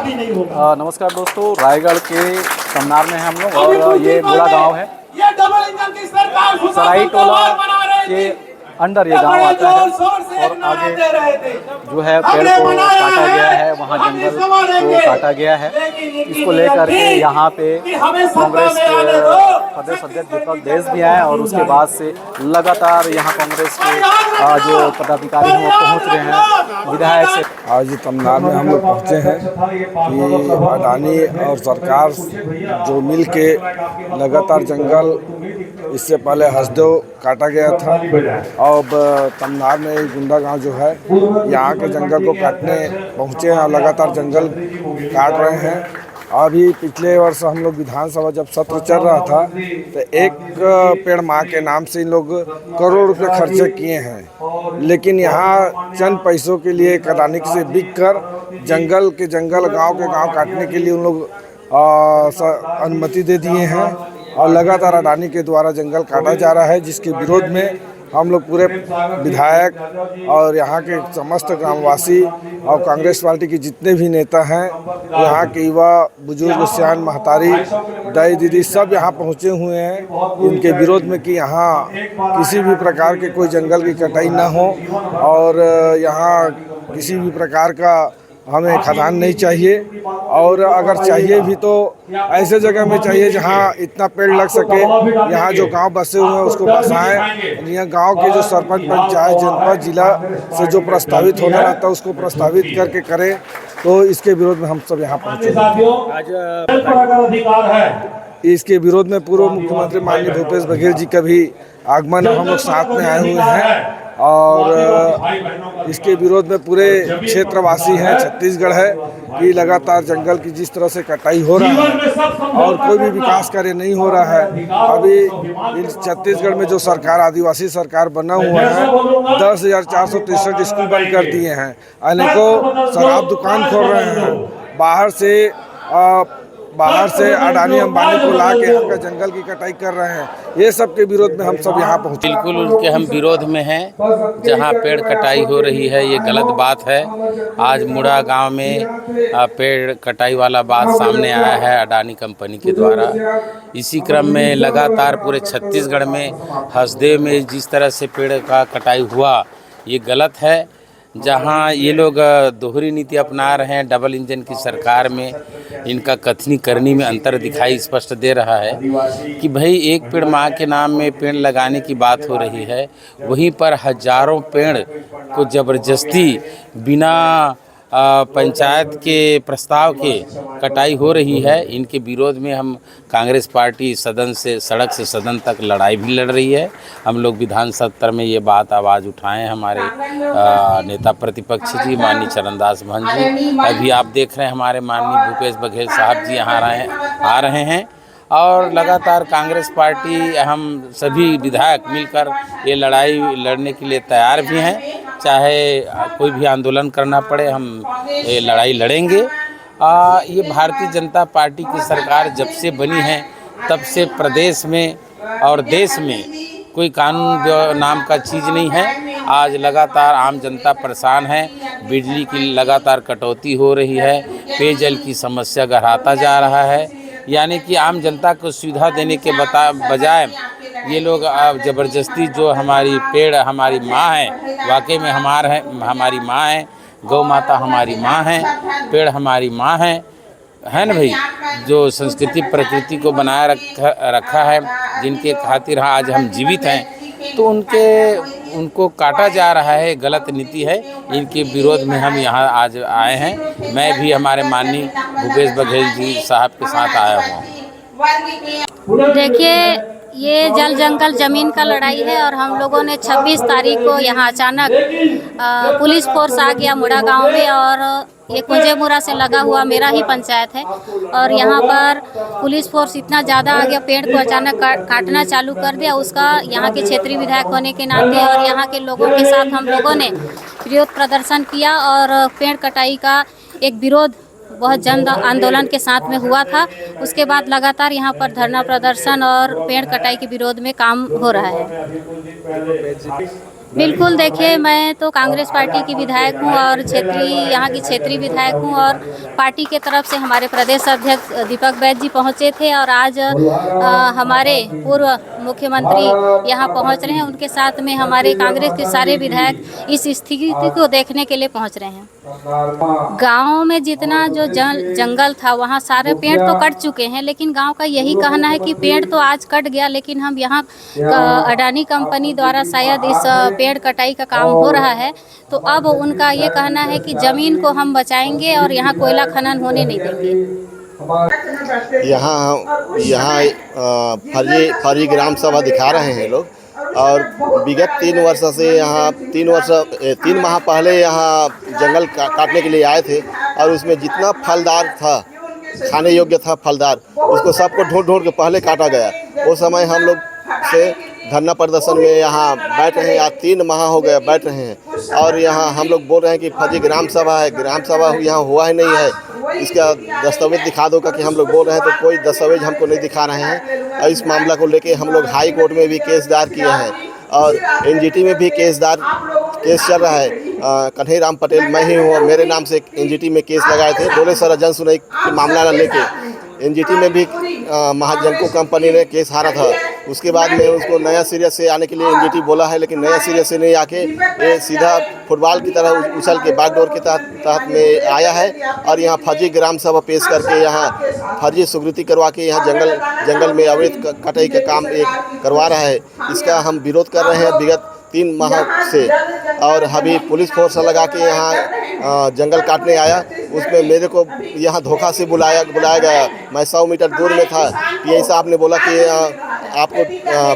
नमस्कार दोस्तों, रायगढ़ के समनार में हैं हम लोग और ये मुड़ा गांव है। सराई टोला के अंडर ये गांव आता है और आगे जो है पेड़ को काटा गया है, वहाँ जंगल को काटा गया है। इसको लेकर के यहाँ पे कांग्रेस के प्रदेश अध्यक्ष दीपक देश भी आए और उसके बाद से लगातार यहाँ कांग्रेस के जो पदाधिकारी हैं वो पहुँच रहे हैं विधायक से। आज तमनार में हम लोग पहुँचे हैं कि अडानी और सरकार जो मिल के लगातार जंगल इससे पहले हसदेव काटा गया था और तमनार में गुंडा गांव जो है यहाँ के जंगल को काटने पहुँचे हैं और लगातार जंगल काट रहे हैं। अभी पिछले वर्ष हम लोग विधानसभा जब सत्र चल रहा था तो एक पेड़ माँ के नाम से इन लोग करोड़ रुपए खर्चे किए हैं, लेकिन यहाँ चंद पैसों के लिए अडानी से बिक कर जंगल गांव के गांव काटने के लिए उन लोग अनुमति दे दिए हैं और लगातार अडानी के द्वारा जंगल काटा जा रहा है, जिसके विरोध में हम लोग पूरे विधायक और यहाँ के समस्त ग्रामवासी और कांग्रेस पार्टी के जितने भी नेता हैं, यहाँ के युवा बुजुर्ग सियान महतारी दाई दीदी सब यहाँ पहुँचे हुए हैं इनके विरोध में कि यहाँ किसी भी प्रकार के कोई जंगल की कटाई ना हो और यहाँ किसी भी प्रकार का हमें खदान नहीं चाहिए और अगर चाहिए भी तो ऐसे जगह में चाहिए जहां इतना पेड़ लग सके। यहाँ जो गांव बसे हुए हैं उसको बसाएं। यहाँ गांव के जो सरपंच पंचायत जनपद जिला से जो प्रस्तावित होना रहता है उसको प्रस्तावित करके करें, तो इसके विरोध में हम सब यहाँ पहुँचे। इसके विरोध में पूर्व मुख्यमंत्री माननीय भूपेश बघेल जी का भी आगमन हम लोग साथ में आए हुए हैं और इसके विरोध में पूरे क्षेत्रवासी हैं, छत्तीसगढ़ है कि लगातार जंगल की जिस तरह से कटाई हो रहा है और कोई भी विकास कार्य नहीं हो रहा है। अभी छत्तीसगढ़ में जो सरकार आदिवासी सरकार बना हुआ है 10,463 स्कूल बंद कर दिए हैं, अनेकों शराब दुकान खोल रहे हैं, बाहर से अडानी अंबानी को ला के यहाँ का जंगल की कटाई कर रहे हैं। ये सब के विरोध में हम सब यहाँ पहुँचे। बिल्कुल उनके हम विरोध में हैं। जहाँ पेड़ कटाई हो रही है ये गलत बात है। आज मुड़ा गांव में पेड़ कटाई वाला बात सामने आया है अडानी कंपनी के द्वारा। इसी क्रम में लगातार पूरे छत्तीसगढ़ में हसदेव में जिस तरह से पेड़ का कटाई हुआ ये गलत है। जहां ये लोग दोहरी नीति अपना रहे हैं, डबल इंजन की सरकार में इनका कथनी करनी में अंतर दिखाई स्पष्ट दे रहा है कि भाई एक पेड़ माँ के नाम में पेड़ लगाने की बात हो रही है, वहीं पर हजारों पेड़ को ज़बरदस्ती बिना पंचायत के प्रस्ताव के कटाई हो रही है। इनके विरोध में हम कांग्रेस पार्टी सदन से सड़क से सदन तक लड़ाई भी लड़ रही है। हम लोग विधान सत्र में ये बात आवाज़ उठाएं। हमारे नेता प्रतिपक्ष जी माननीय चरणदास महंत जी, अभी आप देख रहे हैं हमारे माननीय भूपेश बघेल साहब जी यहाँ आ रहे हैं और लगातार कांग्रेस पार्टी हम सभी विधायक मिलकर ये लड़ाई लड़ने के लिए तैयार भी हैं। चाहे कोई भी आंदोलन करना पड़े हम ये लड़ाई लड़ेंगे। ये भारतीय जनता पार्टी की सरकार जब से बनी है तब से प्रदेश में और देश में कोई कानून नाम का चीज़ नहीं है। आज लगातार आम जनता परेशान है, बिजली की लगातार कटौती हो रही है, पेयजल की समस्या गहराता जा रहा है। यानी कि आम जनता को सुविधा देने के बजाय ये लोग ज़बरदस्ती जो हमारी पेड़ हमारी माँ है, वाकई में हमारी माँ है, गौ माता हमारी माँ है, पेड़ हमारी माँ है ना भाई, जो संस्कृति प्रकृति को बनाए रखा है, जिनके खातिर आज हम जीवित हैं, तो उनको काटा जा रहा है, गलत नीति है। इनके विरोध में हम यहाँ आज आए हैं। मैं भी हमारे माननीय भूपेश बघेल जी साहब के साथ आया हूँ। देखिए, ये जल जंगल ज़मीन का लड़ाई है और हम लोगों ने 26 तारीख को यहाँ अचानक पुलिस फोर्स आ गया मुड़ा गांव में और ये कुंजेमुरा से लगा हुआ मेरा ही पंचायत है और यहाँ पर पुलिस फोर्स इतना ज़्यादा आ गया, पेड़ को अचानक काटना चालू कर दिया। उसका यहाँ के क्षेत्रीय विधायक होने के नाते और यहाँ के लोगों के साथ हम लोगों ने विरोध प्रदर्शन किया और पेड़ कटाई का एक विरोध बहुत जन आंदोलन के साथ में हुआ था। उसके बाद लगातार यहाँ पर धरना प्रदर्शन और पेड़ कटाई के विरोध में काम हो रहा है। बिल्कुल, देखिए मैं तो कांग्रेस पार्टी की विधायक हूँ और यहाँ की क्षेत्रीय विधायक हूँ और पार्टी के तरफ से हमारे प्रदेश अध्यक्ष दीपक बैद जी पहुँचे थे और आज हमारे पूर्व मुख्यमंत्री यहाँ पहुँच रहे हैं। उनके साथ में हमारे कांग्रेस के सारे विधायक इस स्थिति को देखने के लिए पहुँच रहे हैं। गाँव में जितना जो जंगल था वहाँ सारे पेड़ तो कट चुके हैं, लेकिन गाँव का यही कहना है कि पेड़ तो आज कट गया, लेकिन हम यहाँ अडानी कंपनी द्वारा शायद इस पेड़ कटाई का काम हो रहा है, तो अब उनका ये कहना है कि ज़मीन को हम बचाएंगे और यहाँ कोयला खनन होने नहीं देंगे। यहाँ फर्जी ग्राम सभा दिखा रहे हैं लोग और विगत 3 वर्ष से यहाँ 3 माह पहले यहाँ जंगल काटने के लिए आए थे और उसमें जितना फलदार था, खाने योग्य था फलदार, उसको सबको ढूंढ के पहले काटा गया। वो समय हम लोग से धरना प्रदर्शन में यहाँ बैठ रहे हैं, आज 3 माह हो गए बैठ रहे हैं और यहाँ हम लोग बोल रहे हैं कि फर्जी ग्राम सभा है, ग्राम सभा यहाँ हुआ ही नहीं है, इसका दस्तावेज दिखा दो कि हम लोग बोल रहे हैं, तो कोई दस्तावेज हमको नहीं दिखा रहे हैं। और इस मामला को लेके हम लोग हाई कोर्ट में भी केस दायर किए हैं और एनजीटी में भी केस चल रहा है। कन्हैयाराम पटेल मैं ही हूँ, मेरे नाम से एनजीटी में केस लगाए थे, बोले सर जन सुनवाई के मामला न लेके। एनजीटी में भी महाजनको कंपनी ने केस हारा था, उसके बाद में उसको नया सिरे से आने के लिए एनजीटी बोला है, लेकिन नया सिरे से नहीं आके ये सीधा फुटबॉल की तरह उछल के बैकडोर के तहत में आया है और यहाँ फर्जी ग्राम सभा पेश करके यहाँ फर्जी स्वीकृति करवा के यहाँ जंगल में अवैध कटाई का काम एक करवा रहा है। इसका हम विरोध कर रहे हैं विगत 3 माह से और अभी पुलिस फोर्स लगा के यहाँ जंगल काटने आया, उसमें मेरे को यहाँ धोखा से बुलाया गया। मैं 100 मीटर दूर में था, टीआई साहब ने बोला कि आपको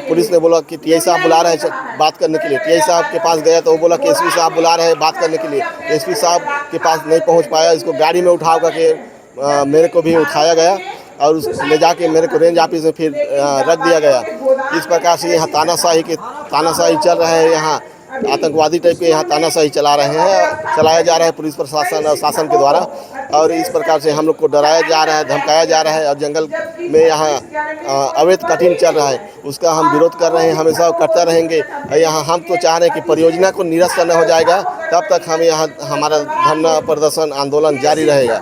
पुलिस ने बोला कि टीआई साहब बुला रहे हैं बात करने के लिए। टीआई साहब के पास गया तो वो बोला कि एसपी साहब बुला रहे हैं बात करने के लिए। एसपी साहब के पास नहीं पहुँच पाया, इसको गाड़ी में उठा करके मेरे को भी उठाया गया और ले जाके मेरे को रेंज ऑफिस में फिर रख दिया गया। इस प्रकार से यहाँ तानाशाही चल रहा है, यहाँ आतंकवादी टाइप के यहाँ तानाशाही चलाया जा रहा है पुलिस प्रशासन और शासन के द्वारा और इस प्रकार से हम लोग को डराया जा रहा है, धमकाया जा रहा है और जंगल में यहाँ अवैध कटिंग चल रहा है, उसका हम विरोध कर रहे हैं, हमेशा करते रहेंगे। और यहाँ हम तो चाह रहे हैं कि परियोजना को निरस्त न हो जाएगा तब तक हम यहाँ हमारा धरना प्रदर्शन आंदोलन जारी रहेगा।